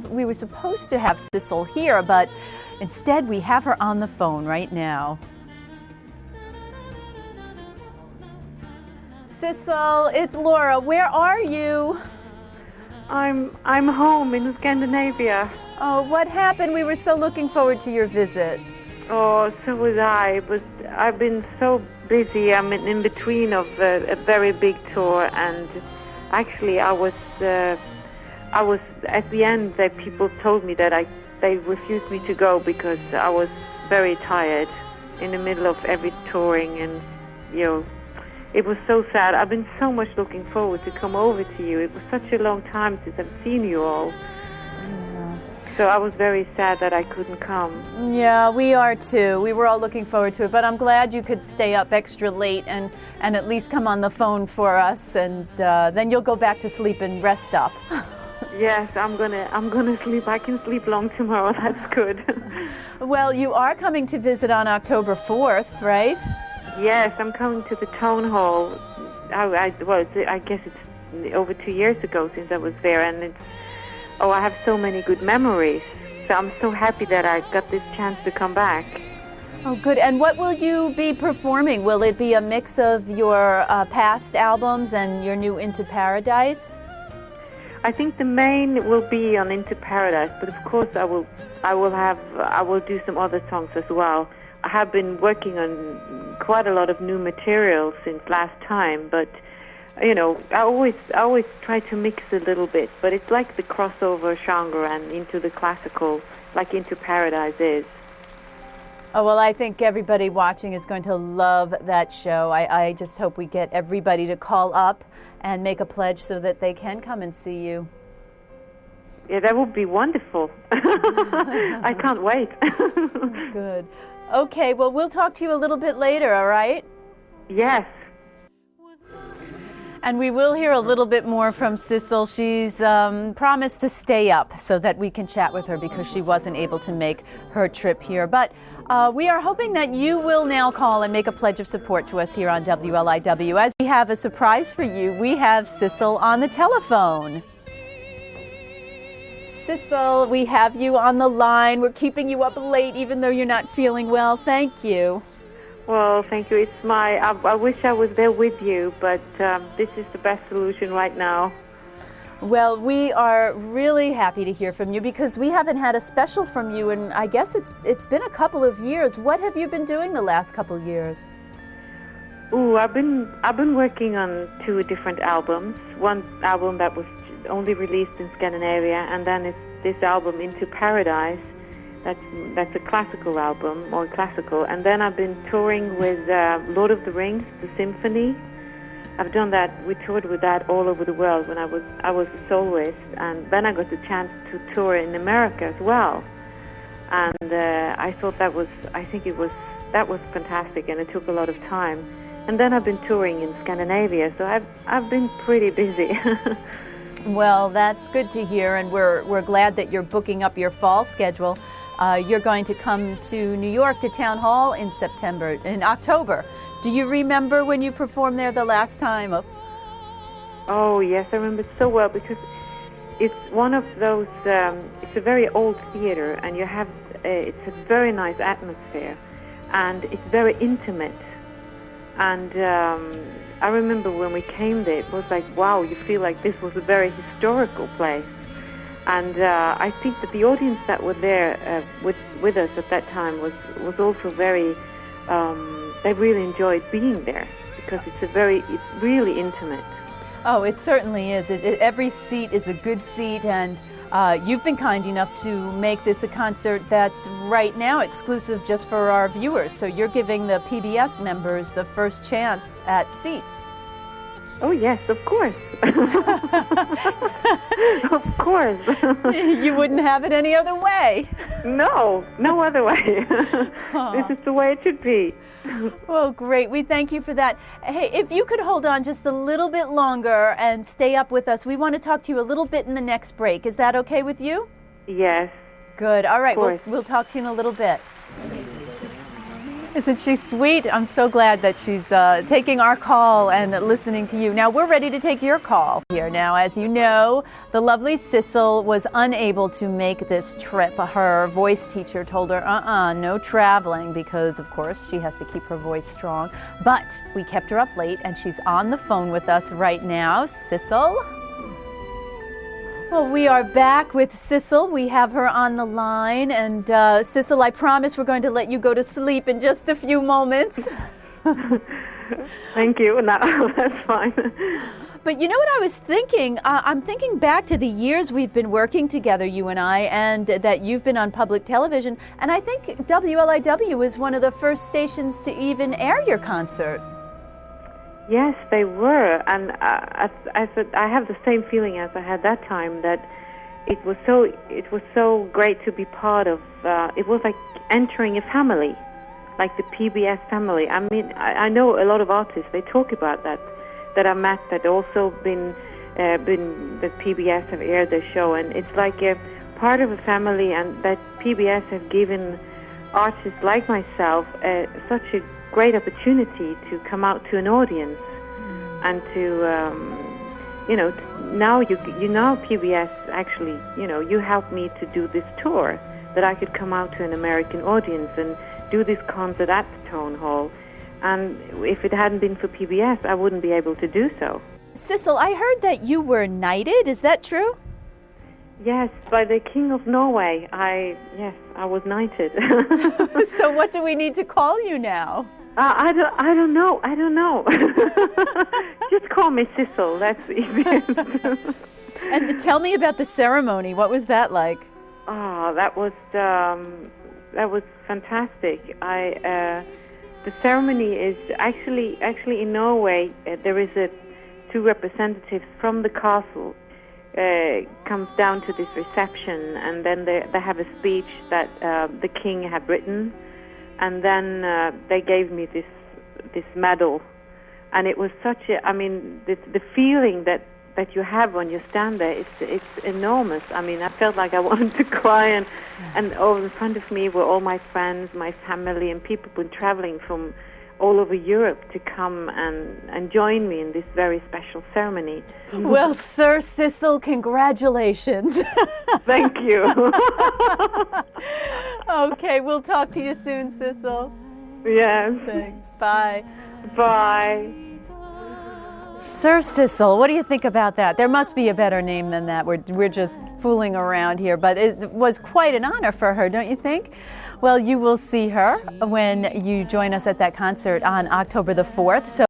we were supposed to have Sissel here, but instead we have her on the phone right now. Sissel, it's Laura. Where are you? I'm home in Scandinavia. Oh, what happened? We were so looking forward to your visit. Oh, so was I. But I've been so busy. I'm in between of a very big tour, and actually I was at the end. That people told me that they refused me to go because I was very tired in the middle of every touring, and it was so sad. I've been so much looking forward to come over to you. It was such a long time since I've seen you all. Yeah. So I was very sad that I couldn't come. Yeah, we are too. We were all looking forward to it, but I'm glad you could stay up extra late and at least come on the phone for us, and then you'll go back to sleep and rest up. Yes, I'm gonna sleep. I can sleep long tomorrow. That's good. Well, you are coming to visit on October 4th, right? Yes, I'm coming to the town hall. I guess it's over 2 years ago since I was there, and I have so many good memories. So I'm so happy that I got this chance to come back. Oh, good. And what will you be performing? Will it be a mix of your past albums and your new Into Paradise? I think the main will be on Into Paradise, but of course I will do some other songs as well. I have been working on quite a lot of new material since last time, but I always try to mix a little bit, but it's like the crossover genre and into the classical, like Into Paradise is. Oh, well, I think everybody watching is going to love that show. I just hope we get everybody to call up and make a pledge so that they can come and see you. Yeah, that would be wonderful. I can't wait. Good. Okay, well, we'll talk to you a little bit later, all right? Yes. And we will hear a little bit more from Sissel. She's promised to stay up so that we can chat with her because she wasn't able to make her trip here. But we are hoping that you will now call and make a pledge of support to us here on WLIW. As we have a surprise for you, we have Sissel on the telephone. Sissel, we have you on the line. We're keeping you up late even though you're not feeling well. Thank you. Well, thank you. I wish I was there with you, but this is the best solution right now. Well, we are really happy to hear from you because we haven't had a special from you, and I guess it's been a couple of years. What have you been doing the last couple of years? Ooh, I've been working on 2 different albums. One album that was only released in Scandinavia, and then it's this album Into Paradise. That's a classical album, more classical. And then I've been touring with Lord of the Rings, the symphony. I've done that. We toured with that all over the world when I was a soloist, and then I got the chance to tour in America as well. And I thought that was fantastic, and it took a lot of time. And then I've been touring in Scandinavia, so I've been pretty busy. Well, that's good to hear, and we're glad that you're booking up your fall schedule. You're going to come to New York to Town Hall in October. Do you remember when you performed there the last time? Oh, yes, I remember so well because it's one of those, it's a very old theater, and it's a very nice atmosphere, and it's very intimate. And I remember when we came there, it was like, wow, you feel like this was a very historical place. And I think that the audience that were there with us at that time was also very, they really enjoyed being there because it's really intimate. Oh, it certainly is. Every seat is a good seat, and you've been kind enough to make this a concert that's right now exclusive just for our viewers. So you're giving the PBS members the first chance at seats. Oh, yes, of course. Of course. You wouldn't have it any other way. No other way. This is the way it should be. Well, great. We thank you for that. Hey, if you could hold on just a little bit longer and stay up with us, we want to talk to you a little bit in the next break. Is that okay with you? Yes. Good. All right. We'll talk to you in a little bit. Isn't she sweet? I'm so glad that she's taking our call and listening to you. Now, we're ready to take your call here. Now, as you know, the lovely Sissel was unable to make this trip. Her voice teacher told her, no traveling, because, of course, she has to keep her voice strong. But we kept her up late, and she's on the phone with us right now. Sissel? Well, we are back with Sissel. We have her on the line. And Sissel, I promise we're going to let you go to sleep in just a few moments. Thank you. No, that's fine. But you know what I was thinking? I'm thinking back to the years we've been working together, you and I, and that you've been on public television. And I think WLIW is one of the first stations to even air your concert. Yes, they were, and I have the same feeling as I had that time, that it was so great to be part of. It was like entering a family, like the PBS family. I mean, I know a lot of artists. They talk about that I met, that also been that PBS have aired their show, and it's like a part of a family, and that PBS have given artists like myself such a great opportunity to come out to an audience and to now you know PBS actually you helped me to do this tour, that I could come out to an American audience and do this concert at the Town Hall, and if it hadn't been for PBS I wouldn't be able to do so. Sissel, I heard that you were knighted. Is that true? Yes, by the King of Norway. I was knighted. So what do we need to call you now? I don't know. Just call me Sissel. That's easy. And tell me about the ceremony. What was that like? Oh, that was fantastic. The ceremony is actually in Norway. There is two representatives from the castle. Comes down to this reception, and then they have a speech that the king had written, and then they gave me this medal, and it was such the feeling that you have when you stand there, it's enormous. I mean, I felt like I wanted to cry, and over in front of me were all my friends, my family, and people been traveling from all over Europe to come and join me in this very special ceremony. Well, Sir Sissel, congratulations. Thank you. Okay, we'll talk to you soon, Sissel. Yes. Thanks. Bye. Bye. Sir Sissel, what do you think about that? There must be a better name than that. We're just fooling around here, but it was quite an honor for her, don't you think? Well, you will see her when you join us at that concert on October the 4th. So